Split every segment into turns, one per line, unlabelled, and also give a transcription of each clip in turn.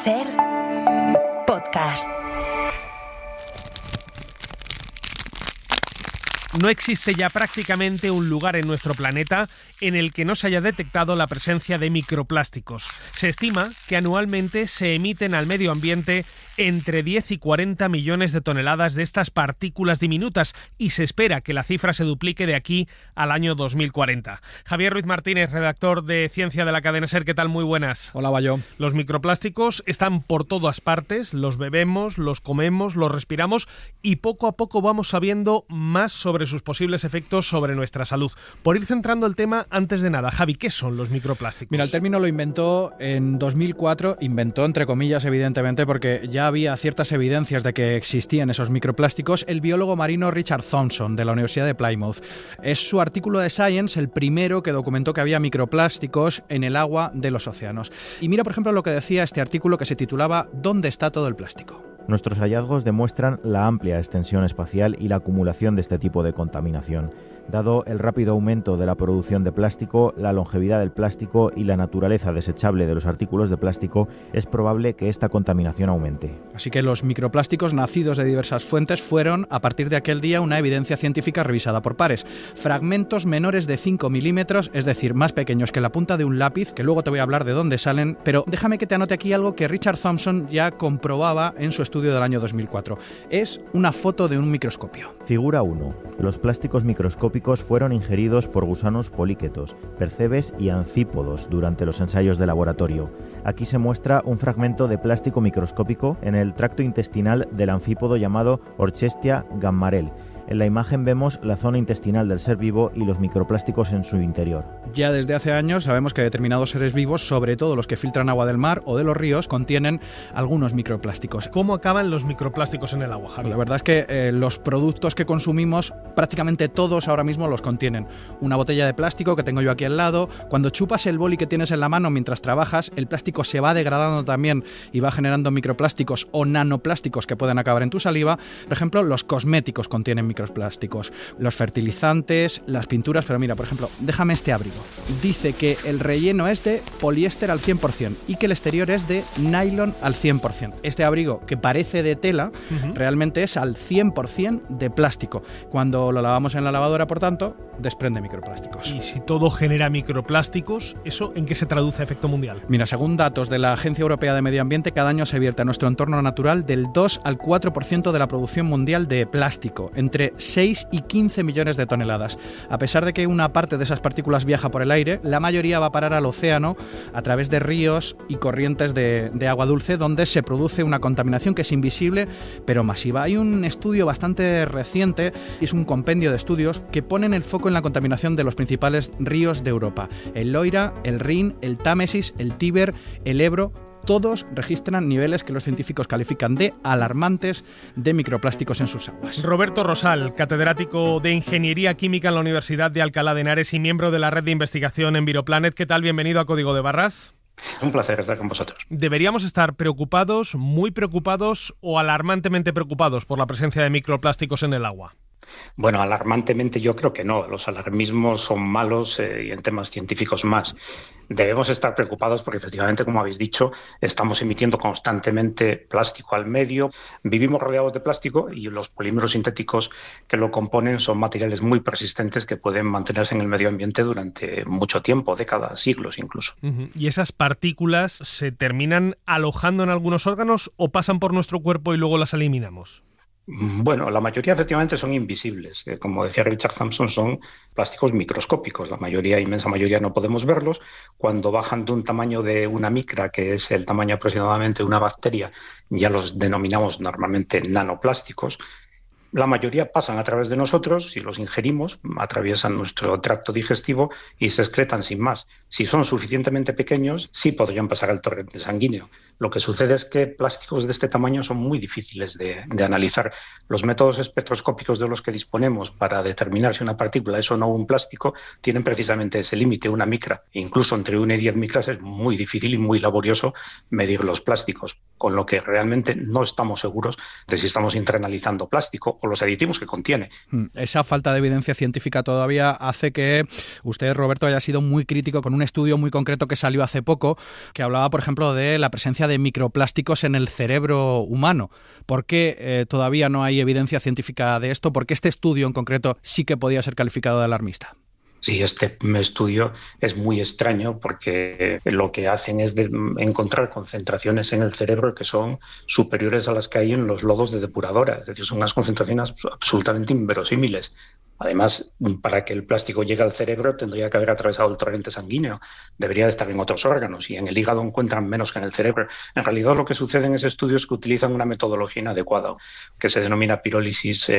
SER Podcast.
No existe ya prácticamente un lugar en nuestro planeta en el que no se haya detectado la presencia de microplásticos. Se estima que anualmente se emiten al medio ambiente entre 10 y 40 millones de toneladas de estas partículas diminutas y se espera que la cifra se duplique de aquí al año 2040. Javier Ruiz Martínez, redactor de Ciencia de la cadena SER, ¿qué tal? Muy buenas.
Hola, Bayo.
Los microplásticos están por todas partes, los bebemos, los comemos, los respiramos y poco a poco vamos sabiendo más sobre sus posibles efectos sobre nuestra salud. Por ir centrando el tema, antes de nada, Javi, ¿qué son los microplásticos?
Mira, el término lo inventó en 2004, inventó entre comillas evidentemente porque ya había ciertas evidencias de que existían esos microplásticos, el biólogo marino Richard Thompson de la Universidad de Plymouth. Es su artículo de Science el primero que documentó que había microplásticos en el agua de los océanos. Y mira, por ejemplo, lo que decía este artículo que se titulaba ¿Dónde está todo el plástico?
Nuestros hallazgos demuestran la amplia extensión espacial y la acumulación de este tipo de contaminación. Dado el rápido aumento de la producción de plástico, la longevidad del plástico y la naturaleza desechable de los artículos de plástico, es probable que esta contaminación aumente.
Así que los microplásticos nacidos de diversas fuentes fueron, a partir de aquel día, una evidencia científica revisada por pares. Fragmentos menores de 5 milímetros, es decir, más pequeños que la punta de un lápiz, que luego te voy a hablar de dónde salen, pero déjame que te anote aquí algo que Richard Thompson ya comprobaba en su estudio del año 2004. Es una foto de un microscopio.
Figura 1. Los plásticos microscópicos fueron ingeridos por gusanos poliquetos, percebes y anfípodos durante los ensayos de laboratorio. Aquí se muestra un fragmento de plástico microscópico en el tracto intestinal del anfípodo llamado Orchestia gammarel. En la imagen vemos la zona intestinal del ser vivo y los microplásticos en su interior. Ya
desde hace años sabemos que determinados seres vivos, sobre todo los que filtran agua del mar o de los ríos, contienen algunos microplásticos.
¿Cómo acaban los microplásticos en el agua, Javi?
La verdad es que los productos que consumimos, prácticamente todos ahora mismo los contienen. Una botella de plástico que tengo yo aquí al lado, cuando chupas el boli que tienes en la mano mientras trabajas, el plástico se va degradando también y va generando microplásticos o nanoplásticos que pueden acabar en tu saliva. Por ejemplo, los cosméticos contienen microplásticos, los fertilizantes, las pinturas, pero mira, por ejemplo, déjame este abrigo. Dice que el relleno es de poliéster al 100% y que el exterior es de nylon al 100%. Este abrigo, que parece de tela, realmente es al 100% de plástico. Cuando lo lavamos en la lavadora, por tanto, desprende microplásticos.
Y si todo genera microplásticos, ¿eso en qué se traduce a efecto mundial?
Mira, según datos de la Agencia Europea de Medio Ambiente, cada año se vierte a nuestro entorno natural del 2 al 4% de la producción mundial de plástico, entre 6 y 15 millones de toneladas. A pesar de que una parte de esas partículas viaja por el aire, la mayoría va a parar al océano a través de ríos y corrientes de agua dulce, donde se produce una contaminación que es invisible pero masiva. Hay un estudio bastante reciente, es un compendio de estudios que ponen el foco en la contaminación de los principales ríos de Europa: el Loira, el Rin, el Támesis, el Tíber, el Ebro. Todos registran niveles que los científicos califican de alarmantes de microplásticos en sus aguas.
Roberto Rosal, catedrático de Ingeniería Química en la Universidad de Alcalá de Henares y miembro de la red de investigación Enviroplanet. ¿Qué tal? Bienvenido a Código de Barras.
Un placer estar con vosotros.
¿Deberíamos estar preocupados, muy preocupados o alarmantemente preocupados por la presencia de microplásticos en el agua?
Bueno, alarmantemente yo creo que no. Los alarmismos son malos y en temas científicos más. Debemos estar preocupados porque efectivamente, como habéis dicho, estamos emitiendo constantemente plástico al medio. Vivimos rodeados de plástico y los polímeros sintéticos que lo componen son materiales muy persistentes que pueden mantenerse en el medio ambiente durante mucho tiempo, décadas, siglos incluso.
¿Y esas partículas se terminan alojando en algunos órganos o pasan por nuestro cuerpo y luego las eliminamos?
Bueno, la mayoría efectivamente son invisibles. Como decía Richard Thompson, son plásticos microscópicos. La mayoría, inmensa mayoría, no podemos verlos. Cuando bajan de un tamaño de una micra, que es el tamaño aproximadamente de una bacteria, ya los denominamos normalmente nanoplásticos. La mayoría pasan a través de nosotros, si los ingerimos, atraviesan nuestro tracto digestivo y se excretan sin más. Si son suficientemente pequeños, sí podrían pasar al torrente sanguíneo. Lo que sucede es que plásticos de este tamaño son muy difíciles de analizar. Los métodos espectroscópicos de los que disponemos para determinar si una partícula es o no un plástico tienen precisamente ese límite, una micra. Incluso entre 1 y 10 micras es muy difícil y muy laborioso medir los plásticos. con lo que realmente no estamos seguros de si estamos internalizando plástico o los aditivos que contiene.
Esa falta de evidencia científica todavía hace que usted, Roberto, haya sido muy crítico con un estudio muy concreto que salió hace poco, que hablaba, por ejemplo, de la presencia de microplásticos en el cerebro humano. ¿Por qué todavía no hay evidencia científica de esto? ¿Por qué este estudio en concreto sí que podía ser calificado de alarmista?
Sí, este estudio es muy extraño porque lo que hacen es encontrar concentraciones en el cerebro que son superiores a las que hay en los lodos de depuradora. Es decir, son unas concentraciones absolutamente inverosímiles. Además, para que el plástico llegue al cerebro tendría que haber atravesado el torrente sanguíneo, debería de estar en otros órganos y en el hígado encuentran menos que en el cerebro. En realidad lo que sucede en ese estudio es que utilizan una metodología inadecuada que se denomina pirólisis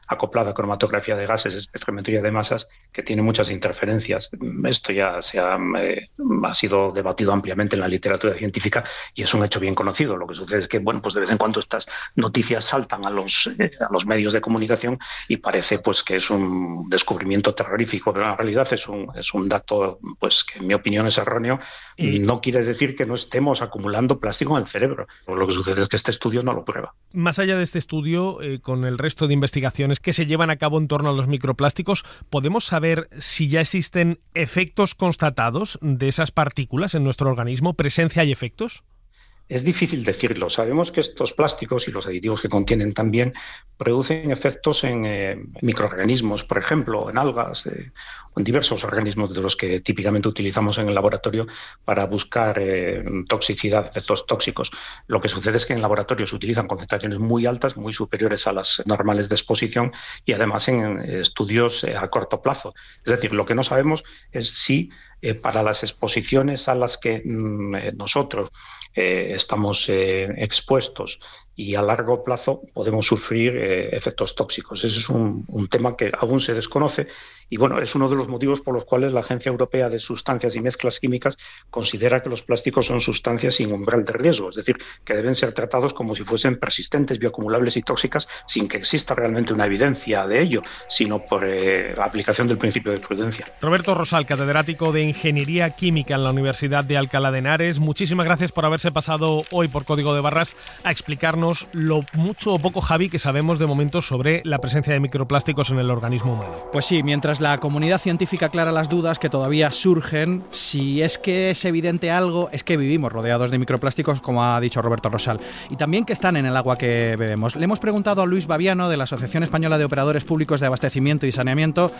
acoplada, cromatografía de gases, espectrometría de masas, que tiene muchas interferencias. Esto ya ha sido debatido ampliamente en la literatura científica y es un hecho bien conocido. Lo que sucede es que pues de vez en cuando estas noticias saltan a los medios de comunicación y parece pues que es un descubrimiento terrorífico, pero en realidad es un dato pues que en mi opinión es erróneo. No quiere decir que no estemos acumulando plástico en el cerebro. Lo que sucede es que este estudio no lo prueba.
Más allá de este estudio, con el resto de investigaciones que se llevan a cabo en torno a los microplásticos, ¿podemos saber si ya existen efectos constatados de esas partículas en nuestro organismo? ¿Presencia y efectos?
Es difícil decirlo. Sabemos que estos plásticos y los aditivos que contienen también producen efectos en microorganismos, por ejemplo, en algas o en diversos organismos de los que típicamente utilizamos en el laboratorio para buscar toxicidad, efectos tóxicos. Lo que sucede es que en laboratorios se utilizan concentraciones muy altas, muy superiores a las normales de exposición y además en estudios a corto plazo. Es decir, lo que no sabemos es si para las exposiciones a las que nosotros estamos expuestos y a largo plazo podemos sufrir efectos tóxicos. Ese es un tema que aún se desconoce y bueno, es uno de los motivos por los cuales la Agencia Europea de Sustancias y Mezclas Químicas considera que los plásticos son sustancias sin umbral de riesgo, es decir, que deben ser tratados como si fuesen persistentes, bioacumulables y tóxicas sin que exista realmente una evidencia de ello, sino por la aplicación del principio de prudencia.
Roberto Rosal, catedrático de Ingeniería Química en la Universidad de Alcalá de Henares, muchísimas gracias por haberse pasado hoy por Código de Barras a explicarnos lo mucho o poco, Javi, que sabemos de momento sobre la presencia de microplásticos en el organismo humano.
Pues sí, mientras la comunidad científica aclara las dudas que todavía surgen, si es que es evidente algo, es que vivimos rodeados de microplásticos, como ha dicho Roberto Rosal, y también que están en el agua que bebemos. Le hemos preguntado a Luis Baviano, de la Asociación Española de Operadores Públicos de Abastecimiento y Saneamiento,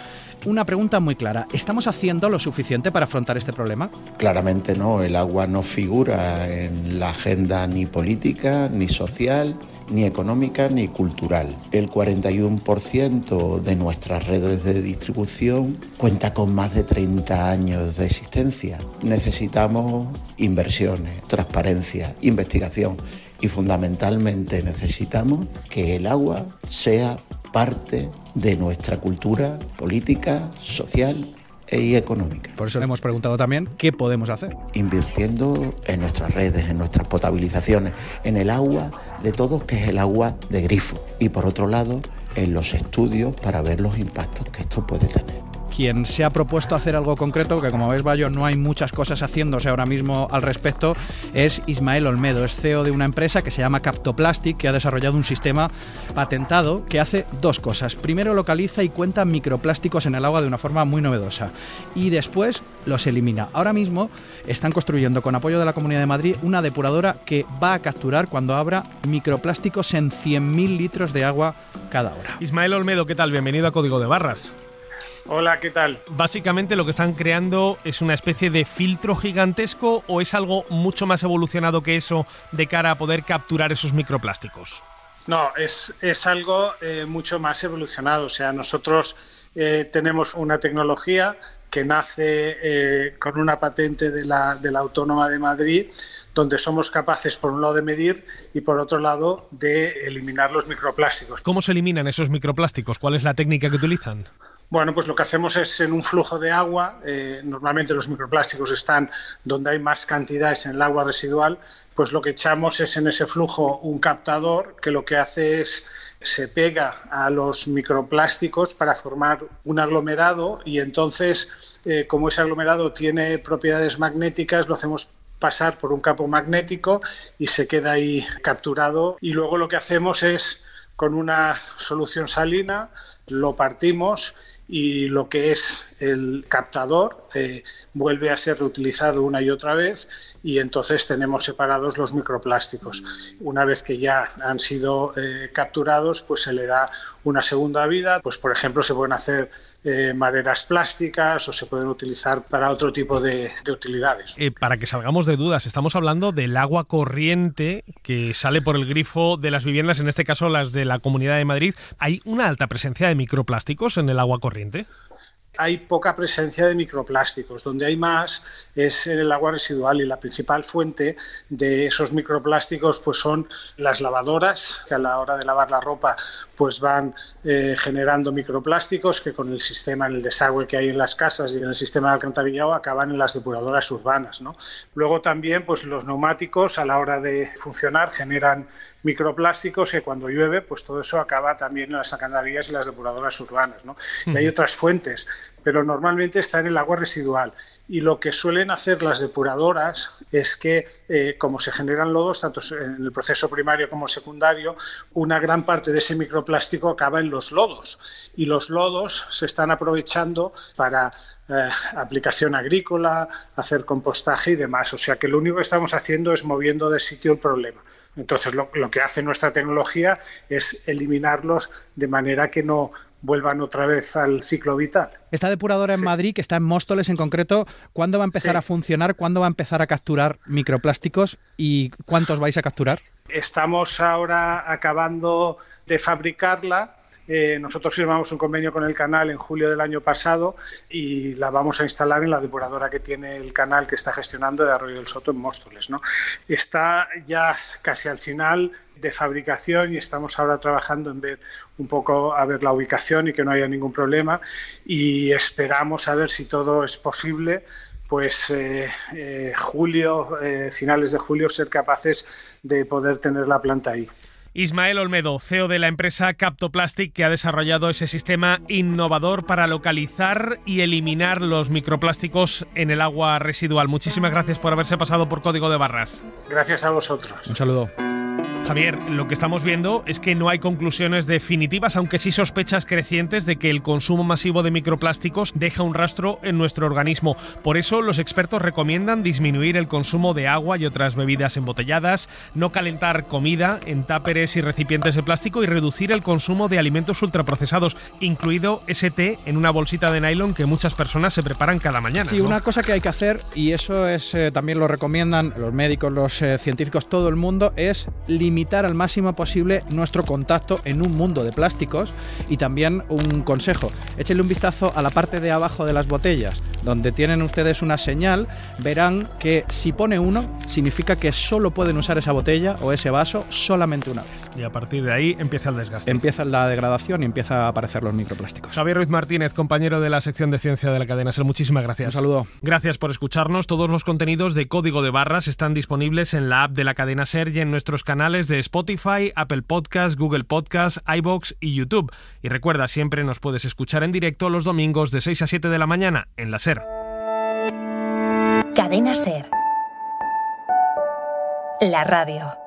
una pregunta muy clara. ¿Estamos haciendo lo suficiente para afrontar este problema?
Claramente no. El agua no figura en la agenda ni política, ni social, ni económica, ni cultural. El 41% de nuestras redes de distribución cuenta con más de 30 años de existencia. Necesitamos inversiones, transparencia, investigación y fundamentalmente necesitamos que el agua sea parte de nuestra cultura política, social y económica.
Por eso le hemos preguntado también qué podemos hacer.
Invirtiendo en nuestras redes, en nuestras potabilizaciones, en el agua de todos, que es el agua de grifo. Y por otro lado, en los estudios para ver los impactos que esto puede tener.
Quien se ha propuesto hacer algo concreto, que como ves, Bayo, no hay muchas cosas haciéndose ahora mismo al respecto, es Ismael Olmedo. Es CEO de una empresa que se llama Captoplastic, que ha desarrollado un sistema patentado que hace dos cosas. Primero, localiza y cuenta microplásticos en el agua de una forma muy novedosa y después los elimina. Ahora mismo están construyendo, con apoyo de la Comunidad de Madrid, una depuradora que va a capturar, cuando abra, microplásticos en 100.000 litros de agua cada hora.
Ismael Olmedo, ¿qué tal? Bienvenido a Código de Barras.
Hola, ¿qué tal?
Básicamente lo que están creando es una especie de filtro gigantesco, ¿o es algo mucho más evolucionado que eso de cara a poder capturar esos microplásticos?
No, es algo mucho más evolucionado. O sea, nosotros tenemos una tecnología que nace con una patente de la Autónoma de Madrid, donde somos capaces, por un lado, de medir y, por otro lado, de eliminar los microplásticos.
¿Cómo se eliminan esos microplásticos? ¿Cuál es la técnica que utilizan?
Bueno, pues lo que hacemos es, en un flujo de agua, normalmente los microplásticos están donde hay más cantidades en el agua residual, pues lo que echamos es en ese flujo un captador que lo que hace es se pega a los microplásticos para formar un aglomerado y entonces, como ese aglomerado tiene propiedades magnéticas, lo hacemos pasar por un campo magnético y se queda ahí capturado. Y luego lo que hacemos es, con una solución salina, lo partimos y lo que es el captador vuelve a ser reutilizado una y otra vez, y entonces tenemos separados los microplásticos. Una vez que ya han sido capturados, pues se le da una segunda vida. Pues, por ejemplo, se pueden hacer maderas plásticas o se pueden utilizar para otro tipo de utilidades.
Para que salgamos de dudas, estamos hablando del agua corriente que sale por el grifo de las viviendas, en este caso las de la Comunidad de Madrid. ¿Hay una alta presencia de microplásticos en el agua corriente?
Hay poca presencia de microplásticos. Donde hay más es en el agua residual, y la principal fuente de esos microplásticos pues son las lavadoras, que a la hora de lavar la ropa pues van generando microplásticos que con el sistema, en el desagüe que hay en las casas y en el sistema de alcantarillado, acaban en las depuradoras urbanas, ¿no? Luego también pues los neumáticos, a la hora de funcionar, generan microplásticos que cuando llueve pues todo eso acaba también en las alcantarillas y las depuradoras urbanas, ¿no? Y hay otras fuentes, pero normalmente está en el agua residual. Y lo que suelen hacer las depuradoras es que, como se generan lodos, tanto en el proceso primario como secundario, una gran parte de ese microplástico acaba en los lodos. Y los lodos se están aprovechando para aplicación agrícola, hacer compostaje y demás. O sea que lo único que estamos haciendo es moviendo de sitio el problema. Entonces lo que hace nuestra tecnología es eliminarlos de manera que no vuelvan otra vez al ciclo vital.
Esta depuradora en Madrid, que está en Móstoles en concreto, ¿cuándo va a empezar a funcionar? ¿Cuándo va a empezar a capturar microplásticos? ¿Y cuántos vais a capturar?
Estamos ahora acabando de fabricarla. Nosotros firmamos un convenio con el canal en julio del año pasado y la vamos a instalar en la depuradora que tiene el canal, que está gestionando, de Arroyo del Soto, en Móstoles, ¿no? Está ya casi al final de fabricación y estamos ahora trabajando en ver un poco a ver la ubicación y que no haya ningún problema, y esperamos a ver si todo es posible, pues finales de julio, ser capaces de poder tener la planta ahí.
Ismael Olmedo, CEO de la empresa Captoplastic, que ha desarrollado ese sistema innovador para localizar y eliminar los microplásticos en el agua residual. Muchísimas gracias por haberse pasado por Código de Barras.
Gracias a vosotros.
Un saludo.
Javier, lo que estamos viendo es que no hay conclusiones definitivas, aunque sí sospechas crecientes de que el consumo masivo de microplásticos deja un rastro en nuestro organismo. Por eso, los expertos recomiendan disminuir el consumo de agua y otras bebidas embotelladas, no calentar comida en táperes y recipientes de plástico y reducir el consumo de alimentos ultraprocesados, incluido ese té en una bolsita de nylon que muchas personas se preparan cada mañana.
Sí, ¿no? Una cosa que hay que hacer, y eso es también lo recomiendan los médicos, los científicos, todo el mundo, es limitar al máximo posible nuestro contacto en un mundo de plásticos. Y también un consejo, échenle un vistazo a la parte de abajo de las botellas, donde tienen ustedes una señal. Verán que si pone 1, significa que solo pueden usar esa botella o ese vaso solamente una vez.
Y a partir de ahí empieza el desgaste.
Empieza la degradación y empieza a aparecer los microplásticos.
Javier Ruiz Martínez, compañero de la sección de Ciencia de la Cadena SER, muchísimas gracias.
Un saludo.
Gracias por escucharnos. Todos los contenidos de Código de Barras están disponibles en la app de la Cadena SER y en nuestros canales de Spotify, Apple Podcasts, Google Podcasts, iVoox y YouTube. Y recuerda, siempre nos puedes escuchar en directo los domingos de 6 a 7 de la mañana en la SER.
Cadena SER. La radio.